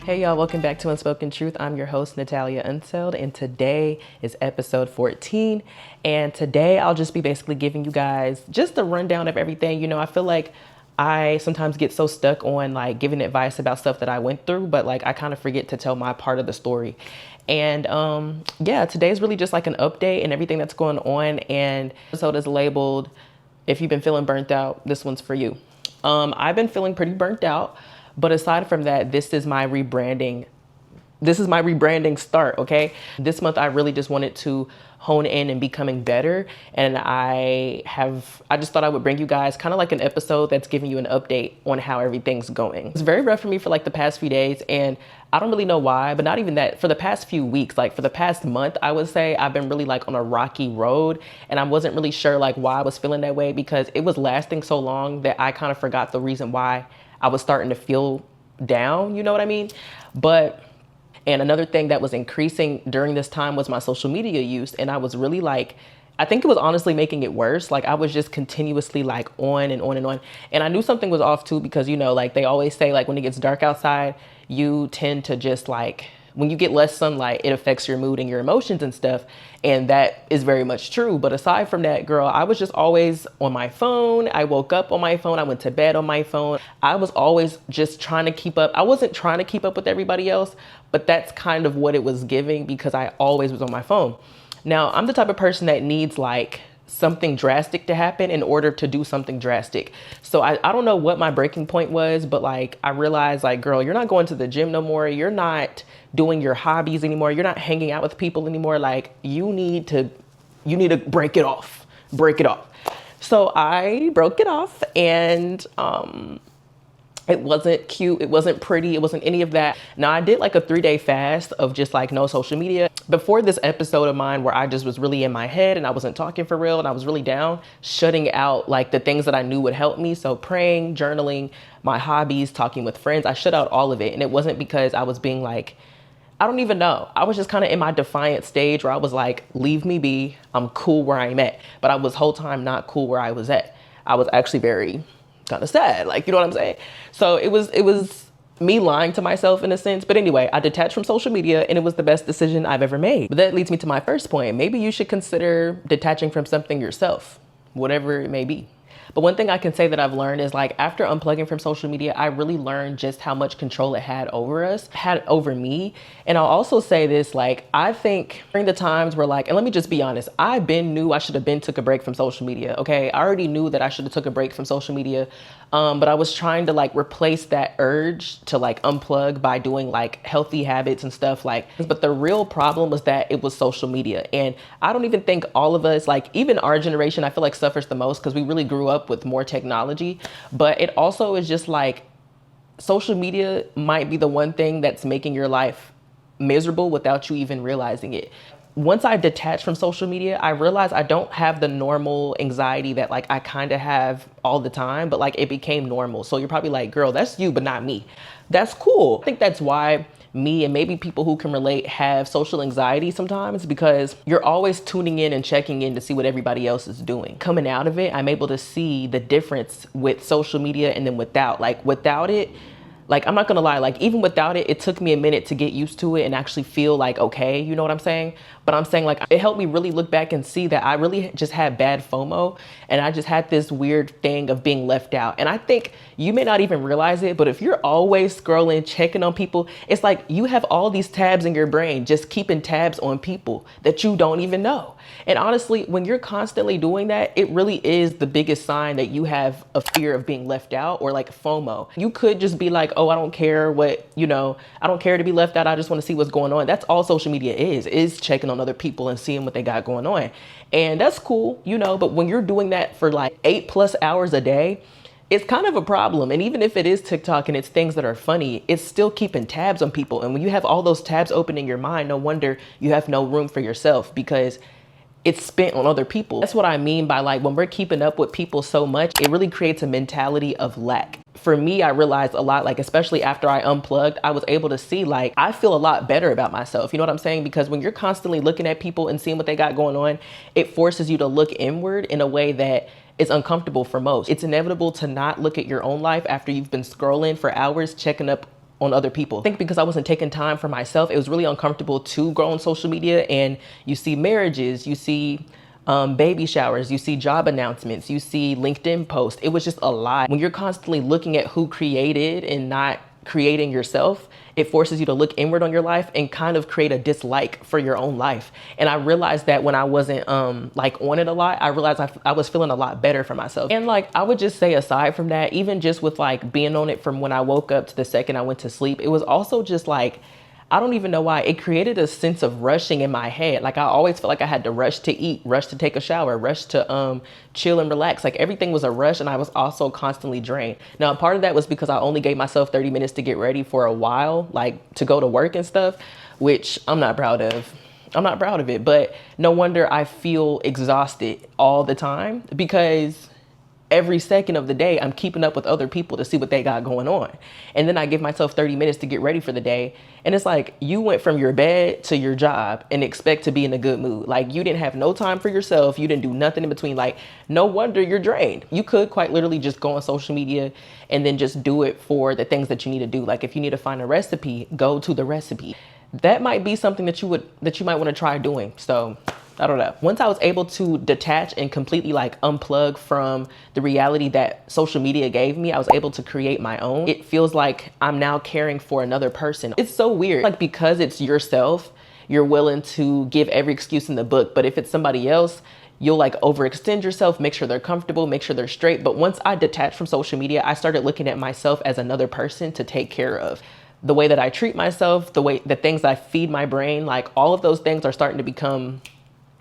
Hey y'all, welcome back to Unspoken Truth. I'm your host, Natalia Unseld, and today is episode 14. And today I'll just be basically giving you guys just a rundown of everything. You know, I feel like I sometimes get so stuck on like giving advice about stuff that I went through, but like I kind of forget to tell my part of the story. And yeah, today's really just like an update and everything that's going on. And episode is labeled, if you've been feeling burnt out, this one's for you. I've been feeling pretty burnt out. But aside from that, this is my rebranding start, okay? This month, I really just wanted to hone in and becoming better. And I just thought I would bring you guys kind of like an episode that's giving you an update on how everything's going. It's very rough for me for like the past few days, and I don't really know why, but not even that. For the past few weeks, like for the past month, I would say I've been really like on a rocky road, and I wasn't really sure like why I was feeling that way because it was lasting so long that I kind of forgot the reason why I was starting to feel down, you know what I mean? And another thing that was increasing during this time was my social media use. And I was really like, I think it was honestly making it worse. Like I was just continuously like on and on and on. And I knew something was off too, because, you know, like they always say, like when it gets dark outside, you tend to just like, when you get less sunlight, it affects your mood and your emotions and stuff. And that is very much true. But aside from that, girl, I was just always on my phone. I woke up on my phone. I went to bed on my phone. I was always just trying to keep up. I wasn't trying to keep up with everybody else, but that's kind of what it was giving because I always was on my phone. Now, I'm the type of person that needs like something drastic to happen in order to do something drastic. So I don't know what my breaking point was, but like I realized like, girl, you're not going to the gym no more. You're not doing your hobbies anymore. You're not hanging out with people anymore. Like you need to break it off. So I broke it off, and it wasn't cute. It wasn't pretty. It wasn't any of that. Now I did like a 3-day fast of just like no social media. Before this episode of mine where I just was really in my head and I wasn't talking for real and I was really down, shutting out like the things that I knew would help me. So praying, journaling, my hobbies, talking with friends, I shut out all of it. And it wasn't because I was being like, I don't even know. I was just kind of in my defiant stage where I was like, leave me be. I'm cool where I'm at. But I was whole time not cool where I was at. I was actually very kind of sad, like, you know what I'm saying? So it was me lying to myself in a sense. But anyway, I detached from social media and it was the best decision I've ever made. But that leads me to my first point. Maybe you should consider detaching from something yourself, whatever it may be. But one thing I can say that I've learned is like after unplugging from social media, I really learned just how much control it had over me. And I'll also say this, like, I think during the times where like, and let me just be honest, knew I should have took a break from social media. Okay. I already knew that I should have took a break from social media. But I was trying to like replace that urge to like unplug by doing like healthy habits and stuff like, but the real problem was that it was social media. And I don't even think all of us, like even our generation, I feel like suffers the most because we really grew up with more technology, but it also is just like social media might be the one thing that's making your life miserable without you even realizing it. Once I detached from social media, I realized I don't have the normal anxiety that like I kind of have all the time, but like it became normal. So you're probably like, girl, that's you, but not me. That's cool. I think that's why me and maybe people who can relate have social anxiety sometimes, because you're always tuning in and checking in to see what everybody else is doing. Coming out of it, I'm able to see the difference with social media and then without it, like, I'm not gonna lie, like even without it, it took me a minute to get used to it and actually feel like, okay, you know what I'm saying? But I'm saying like, it helped me really look back and see that I really just had bad FOMO. And I just had this weird thing of being left out. And I think you may not even realize it, but if you're always scrolling, checking on people, it's like you have all these tabs in your brain, just keeping tabs on people that you don't even know. And honestly, when you're constantly doing that, it really is the biggest sign that you have a fear of being left out or like FOMO. You could just be like, oh, I don't care what, you know, I don't care to be left out. I just want to see what's going on. That's all social media is checking on other people and seeing what they got going on. And that's cool, you know, but when you're doing that for like 8+ hours a day, it's kind of a problem. And even if it is TikTok and it's things that are funny, it's still keeping tabs on people. And when you have all those tabs open in your mind, no wonder you have no room for yourself because it's spent on other people. That's what I mean by like, when we're keeping up with people so much, it really creates a mentality of lack. For me, I realized a lot, like, especially after I unplugged, I was able to see, like, I feel a lot better about myself. You know what I'm saying? Because when you're constantly looking at people and seeing what they got going on, it forces you to look inward in a way that is uncomfortable for most. It's inevitable to not look at your own life after you've been scrolling for hours, checking up on other people. I think because I wasn't taking time for myself, it was really uncomfortable to go on social media, and you see marriages, you see baby showers, you see job announcements, you see LinkedIn posts. It was just a lot. When you're constantly looking at who created and not creating yourself, it forces you to look inward on your life and kind of create a dislike for your own life. And I realized that when I wasn't like on it a lot, I realized I was feeling a lot better for myself. And like, I would just say, aside from that, even just with like being on it from when I woke up to the second I went to sleep, it was also just like, I don't even know why, it created a sense of rushing in my head. Like, I always felt like I had to rush to eat, rush to take a shower, rush to chill and relax. Like, everything was a rush, and I was also constantly drained. Now, part of that was because I only gave myself 30 minutes to get ready for a while, like to go to work and stuff, which I'm not proud of. I'm not proud of it, but no wonder I feel exhausted all the time, because every second of the day, I'm keeping up with other people to see what they got going on. And then I give myself 30 minutes to get ready for the day. And it's like, you went from your bed to your job and expect to be in a good mood. Like, you didn't have no time for yourself. You didn't do nothing in between. Like, no wonder you're drained. You could quite literally just go on social media and then just do it for the things that you need to do. Like, if you need to find a recipe, go to the recipe. That might be something that you might want to try doing. So I don't know. Once I was able to detach and completely like unplug from the reality that social media gave me, I was able to create my own. It feels like I'm now caring for another person. It's so weird. Like, because it's yourself, you're willing to give every excuse in the book. But if it's somebody else, you'll like overextend yourself, make sure they're comfortable, make sure they're straight. But once I detached from social media, I started looking at myself as another person to take care of. The way that I treat myself, the things I feed my brain, like all of those things are starting to become,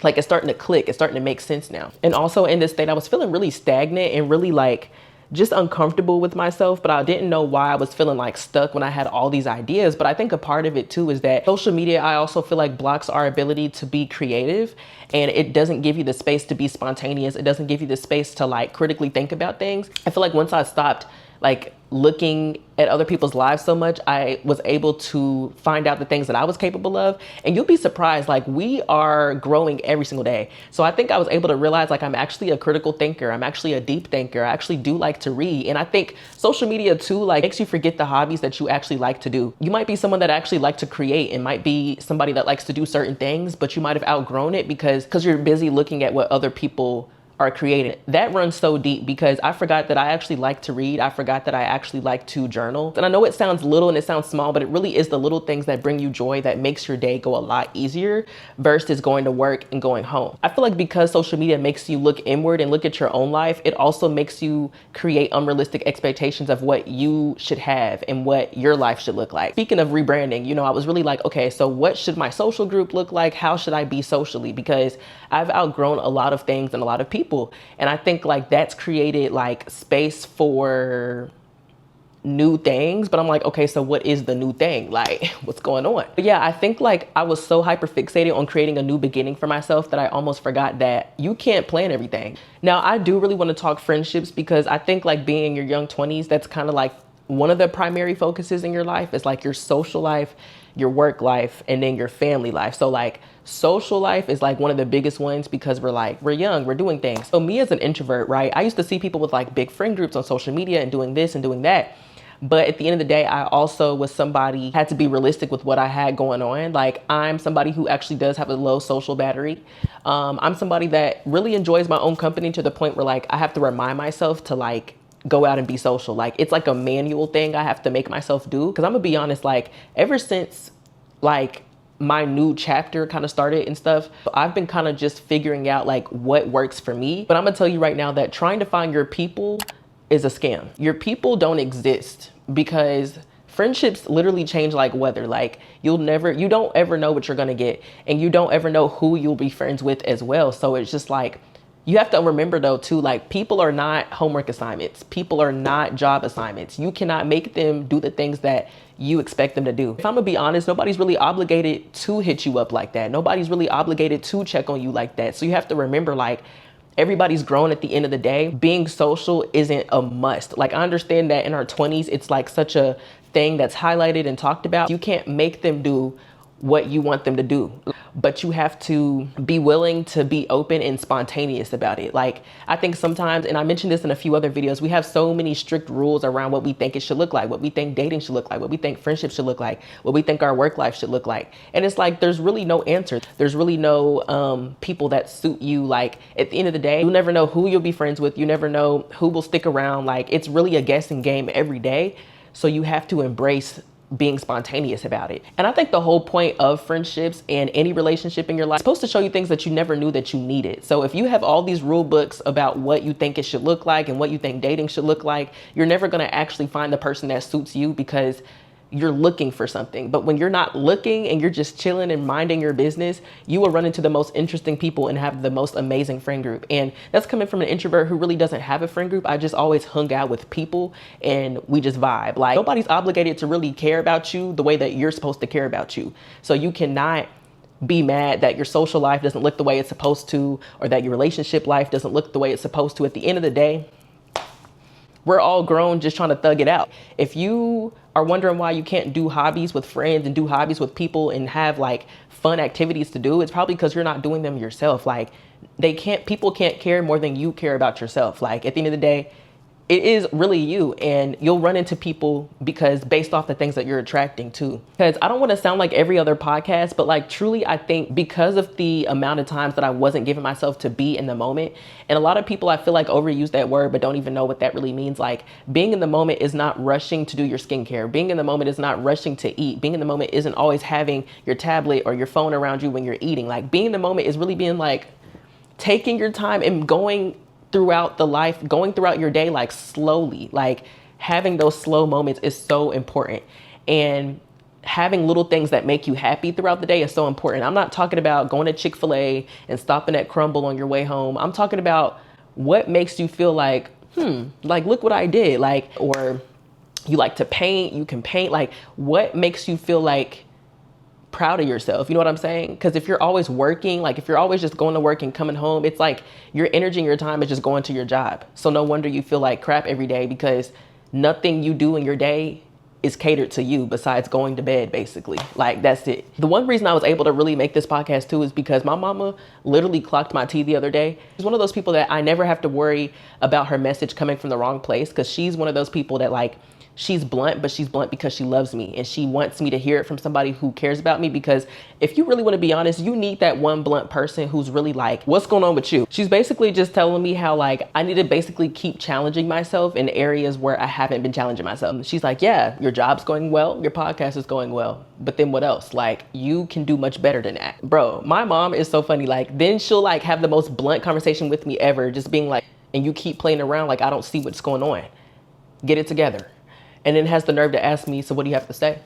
like, it's starting to click. It's starting to make sense now. And also in this state, I was feeling really stagnant and really like just uncomfortable with myself, but I didn't know why I was feeling like stuck when I had all these ideas. But I think a part of it too is that social media, I also feel like, blocks our ability to be creative, and it doesn't give you the space to be spontaneous. It doesn't give you the space to like critically think about things. I feel like once I stopped like looking at other people's lives so much, I was able to find out the things that I was capable of. And you'll be surprised, like, we are growing every single day. So I think I was able to realize, like, I'm actually a critical thinker. I'm actually a deep thinker. I actually do like to read. And I think social media too, like, makes you forget the hobbies that you actually like to do. You might be someone that actually like to create, and might be somebody that likes to do certain things, but you might have outgrown it because you're busy looking at what other people are creating. That runs so deep, because I forgot that I actually like to read. I forgot that I actually like to journal. And I know it sounds little and it sounds small, but it really is the little things that bring you joy that makes your day go a lot easier versus going to work and going home. I feel like because social media makes you look inward and look at your own life, it also makes you create unrealistic expectations of what you should have and what your life should look like. Speaking of rebranding, you know, I was really like, okay, so what should my social group look like? How should I be socially? Because I've outgrown a lot of things and a lot of people. And I think like that's created like space for new things, but I'm like, okay, so what is the new thing? Like, what's going on? But yeah, I think like I was so hyper fixated on creating a new beginning for myself that I almost forgot that you can't plan everything. Now, I do really want to talk friendships, because I think like being in your young 20s, that's kind of like one of the primary focuses in your life is like your social life, your work life, and then your family life. So like social life is like one of the biggest ones, because we're young, we're doing things. So me as an introvert, right? I used to see people with like big friend groups on social media and doing this and doing that. But at the end of the day, I also was somebody, had to be realistic with what I had going on. Like, I'm somebody who actually does have a low social battery. I'm somebody that really enjoys my own company, to the point where like I have to remind myself to like go out and be social. Like, it's like a manual thing I have to make myself do. Because I'm gonna be honest, like ever since like my new chapter kind of started and stuff, I've been kind of just figuring out like what works for me. But I'm gonna tell you right now that trying to find your people is a scam. Your people don't exist, because friendships literally change like weather. Like, you don't ever know what you're gonna get, and you don't ever know who you'll be friends with as well. So it's just like, you have to remember though too, like, people are not homework assignments. People are not job assignments. You cannot make them do the things that you expect them to do. If I'm gonna be honest, nobody's really obligated to hit you up like that. Nobody's really obligated to check on you like that. So you have to remember, like, everybody's grown at the end of the day. Being social isn't a must. Like, I understand that in our 20s, it's like such a thing that's highlighted and talked about. You can't make them do what you want them to do, but you have to be willing to be open and spontaneous about it. Like, I think sometimes, and I mentioned this in a few other videos, we have so many strict rules around what we think it should look like, what we think dating should look like, what we think friendship should look like, what we think our work life should look like. And it's like, there's really no answer. There's really no people that suit you. Like, at the end of the day, you never know who you'll be friends with. You never know who will stick around. Like, it's really a guessing game every day. So you have to embrace being spontaneous about it. And I think the whole point of friendships and any relationship in your life is supposed to show you things that you never knew that you needed. So if you have all these rule books about what you think it should look like and what you think dating should look like, you're never going to actually find the person that suits you because you're looking for something. But when you're not looking and you're just chilling and minding your business, you will run into the most interesting people and have the most amazing friend group. And that's coming from an introvert who really doesn't have a friend group. I just always hung out with people and we just vibe. Like, nobody's obligated to really care about you the way that you're supposed to care about you. So you cannot be mad that your social life doesn't look the way it's supposed to, or that your relationship life doesn't look the way it's supposed to. At the end of the day, we're all grown just trying to thug it out. If you are wondering why you can't do hobbies with friends and do hobbies with people and have like fun activities to do, it's probably because you're not doing them yourself. Like, people can't care more than you care about yourself. Like, at the end of the day, it is really you, and you'll run into people because based off the things that you're attracting to. Because I don't want to sound like every other podcast, but like, truly, I think because of the amount of times that I wasn't giving myself to be in the moment, and a lot of people I feel like overuse that word but don't even know what that really means. Like, being in the moment is not rushing to do your skincare. Being in the moment is not rushing to eat. Being in the moment isn't always having your tablet or your phone around you when you're eating. Like, being in the moment is really being like taking your time and going throughout your day, like slowly. Like, having those slow moments is so important, and having little things that make you happy throughout the day is so important. I'm not talking about going to Chick-fil-A and stopping at Crumble on your way home. I'm talking about what makes you feel like, like, look what I did. Like, or you like to paint, you can paint. Like, what makes you feel like proud of yourself? You know what I'm saying? Because if you're always working, like if you're always just going to work and coming home, it's like your energy and your time is just going to your job. So no wonder you feel like crap every day, because nothing you do in your day is catered to you besides going to bed, basically. Like, that's it. The one reason I was able to really make this podcast too is because my mama literally clocked my tea the other day. She's one of those people that I never have to worry about her message coming from the wrong place, because she's one of those people that, like, she's blunt, but she's blunt because she loves me and she wants me to hear it from somebody who cares about me. Because if you really want to be honest, you need that one blunt person who's really like, what's going on with you? She's basically just telling me how, like, I need to basically keep challenging myself in areas where I haven't been challenging myself. She's like, yeah, your job's going well, your podcast is going well, but then what else? Like, you can do much better than that. Bro, my mom is so funny. Like, then she'll like have the most blunt conversation with me ever, just being like, and you keep playing around like I don't see what's going on. Get it together. And then has the nerve to ask me, so what do you have to say?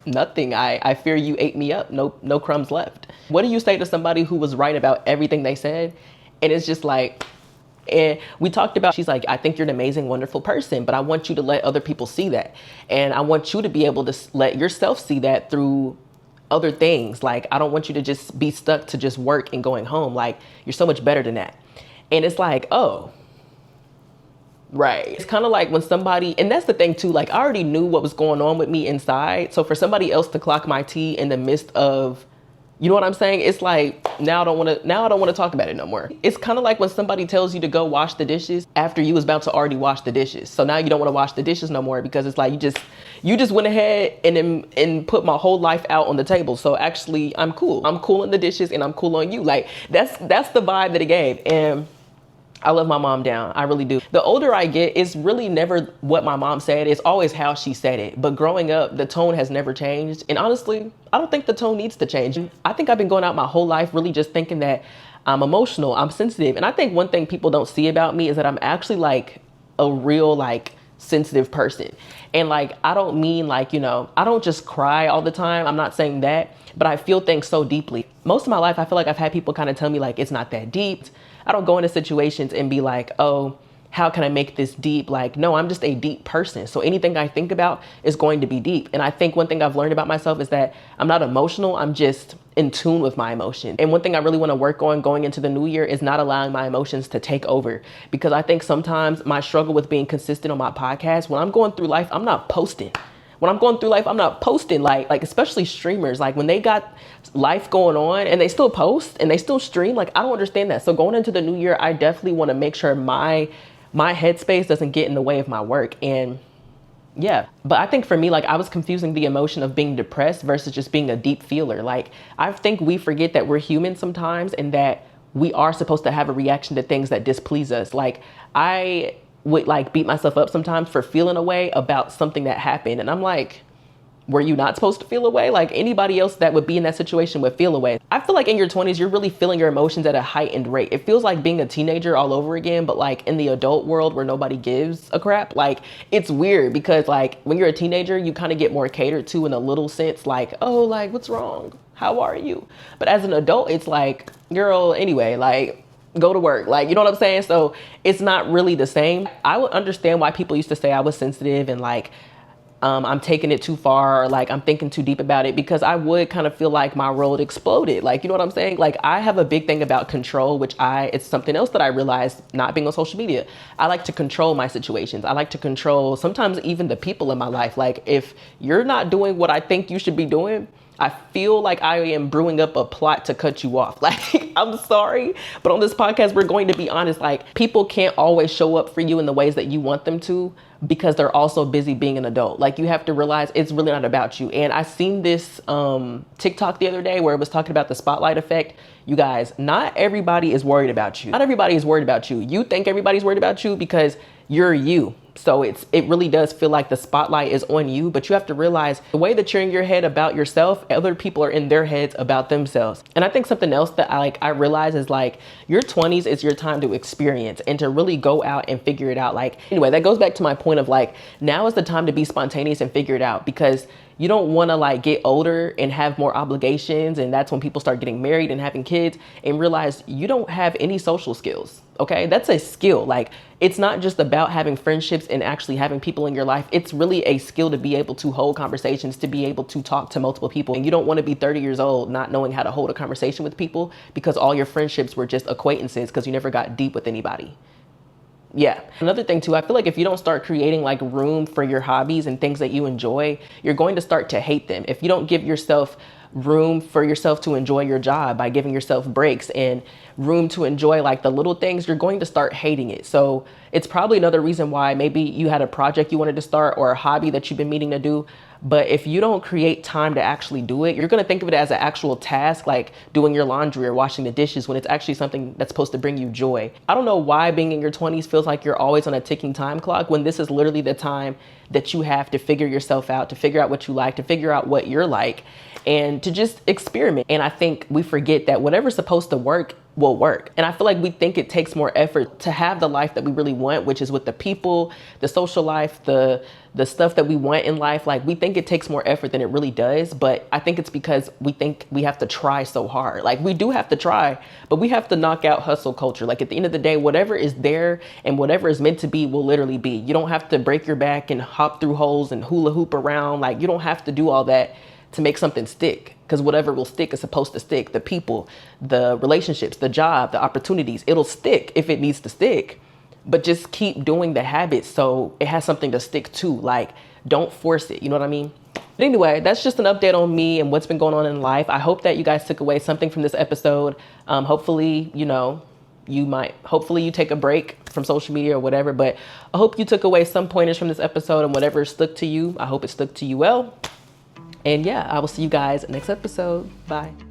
Nothing. I fear you ate me up. No crumbs left. What do you say to somebody who was right about everything they said? And it's just like, and we talked about, she's like, I think you're an amazing, wonderful person, but I want you to let other people see that. And I want you to be able to let yourself see that through other things. Like, I don't want you to just be stuck to just work and going home. Like, you're so much better than that. And it's like, oh, right. It's kind of like when somebody, and that's the thing too, like, I already knew what was going on with me inside. So for somebody else to clock my tea in the midst of, you know what I'm saying? It's like, now I don't want to talk about it no more. It's kind of like when somebody tells you to go wash the dishes after you was about to already wash the dishes. So now you don't want to wash the dishes no more, because it's like, you just went ahead and put my whole life out on the table. So actually, I'm cool. I'm cool on the dishes and I'm cool on you. Like, that's the vibe that it gave. And I love my mom down. I really do. The older I get, it's really never what my mom said. It's always how she said it. But growing up, the tone has never changed. And honestly, I don't think the tone needs to change. I think I've been going out my whole life really just thinking that I'm emotional, I'm sensitive. And I think one thing people don't see about me is that I'm actually like a real, like, sensitive person. And like, I don't mean like, you know, I don't just cry all the time. I'm not saying that, but I feel things so deeply. Most of my life, I feel like I've had people kind of tell me like, it's not that deep. I don't go into situations and be like, oh, how can I make this deep? Like, no, I'm just a deep person. So anything I think about is going to be deep. And I think one thing I've learned about myself is that I'm not emotional. I'm just in tune with my emotion. And one thing I really want to work on going into the new year is not allowing my emotions to take over. Because I think sometimes my struggle with being consistent on my podcast, when I'm going through life, I'm not posting. when I'm going through life, I'm not posting like especially streamers, like when they got life going on and they still post and they still stream, like I don't understand that. So going into the new year, I definitely want to make sure my headspace doesn't get in the way of my work. And yeah, but I think for me, like I was confusing the emotion of being depressed versus just being a deep feeler. Like I think we forget that we're human sometimes and that we are supposed to have a reaction to things that displease us. Like I would like beat myself up sometimes for feeling a way about something that happened. And I'm like, were you not supposed to feel a way? Like anybody else that would be in that situation would feel a way. I feel like in your 20s, you're really feeling your emotions at a heightened rate. It feels like being a teenager all over again, but like in the adult world where nobody gives a crap. Like it's weird because like when you're a teenager, you kind of get more catered to in a little sense, like, oh, like what's wrong? How are you? But as an adult, it's like, girl, anyway, like go to work. Like, you know what I'm saying? So it's not really the same. I would understand why people used to say I was sensitive and like, I'm taking it too far, or like I'm thinking too deep about it, because I would kind of feel like my world exploded. Like, you know what I'm saying? Like I have a big thing about control, which it's something else that I realized not being on social media. I like to control my situations. I like to control sometimes even the people in my life. Like if you're not doing what I think you should be doing, I feel like I am brewing up a plot to cut you off. Like, I'm sorry, but on this podcast, we're going to be honest. Like people can't always show up for you in the ways that you want them to, because they're also busy being an adult. Like you have to realize it's really not about you. And I seen this TikTok the other day where it was talking about the spotlight effect. You guys, not everybody is worried about you. Not everybody is worried about you. You think everybody's worried about you because you're you. So it really does feel like the spotlight is on you, but you have to realize the way that you're in your head about yourself, other people are in their heads about themselves. And I think something else that I realize is like your 20s is your time to experience and to really go out and figure it out. Like, anyway, that goes back to my point of like, now is the time to be spontaneous and figure it out, because you don't want to like get older and have more obligations. And that's when people start getting married and having kids and realize you don't have any social skills. Okay, that's a skill. Like it's not just about having friendships and actually having people in your life. It's really a skill to be able to hold conversations, to be able to talk to multiple people. And you don't want to be 30 years old not knowing how to hold a conversation with people because all your friendships were just acquaintances because you never got deep with anybody. Yeah. Another thing too, I feel like if you don't start creating like room for your hobbies and things that you enjoy, you're going to start to hate them. If you don't give yourself room for yourself to enjoy your job by giving yourself breaks and room to enjoy like the little things, you're going to start hating it. So it's probably another reason why maybe you had a project you wanted to start or a hobby that you've been meaning to do. But if you don't create time to actually do it, you're going to think of it as an actual task, like doing your laundry or washing the dishes, when it's actually something that's supposed to bring you joy. I don't know why being in your 20s feels like you're always on a ticking time clock, when this is literally the time that you have to figure yourself out, to figure out what you like, to figure out what you're like, and to just experiment. And I think we forget that whatever's supposed to work will work. And I feel like we think it takes more effort to have the life that we really want, which is with the people, the social life, the stuff that we want in life. Like we think it takes more effort than it really does. But I think it's because we think we have to try so hard. Like we do have to try, but we have to knock out hustle culture. Like at the end of the day, whatever is there and whatever is meant to be will literally be. You don't have to break your back and hop through holes and hula hoop around. Like you don't have to do all that to make something stick, because whatever will stick is supposed to stick. The people, the relationships, the job, the opportunities, it'll stick if it needs to stick, but just keep doing the habits so it has something to stick to. Like don't force it. You know what I mean? But anyway, that's just an update on me and what's been going on in life. I hope that you guys took away something from this episode. Hopefully, hopefully you take a break from social media or whatever, but I hope you took away some pointers from this episode, and whatever stuck to you, I hope it stuck to you well. And yeah, I will see you guys next episode. Bye.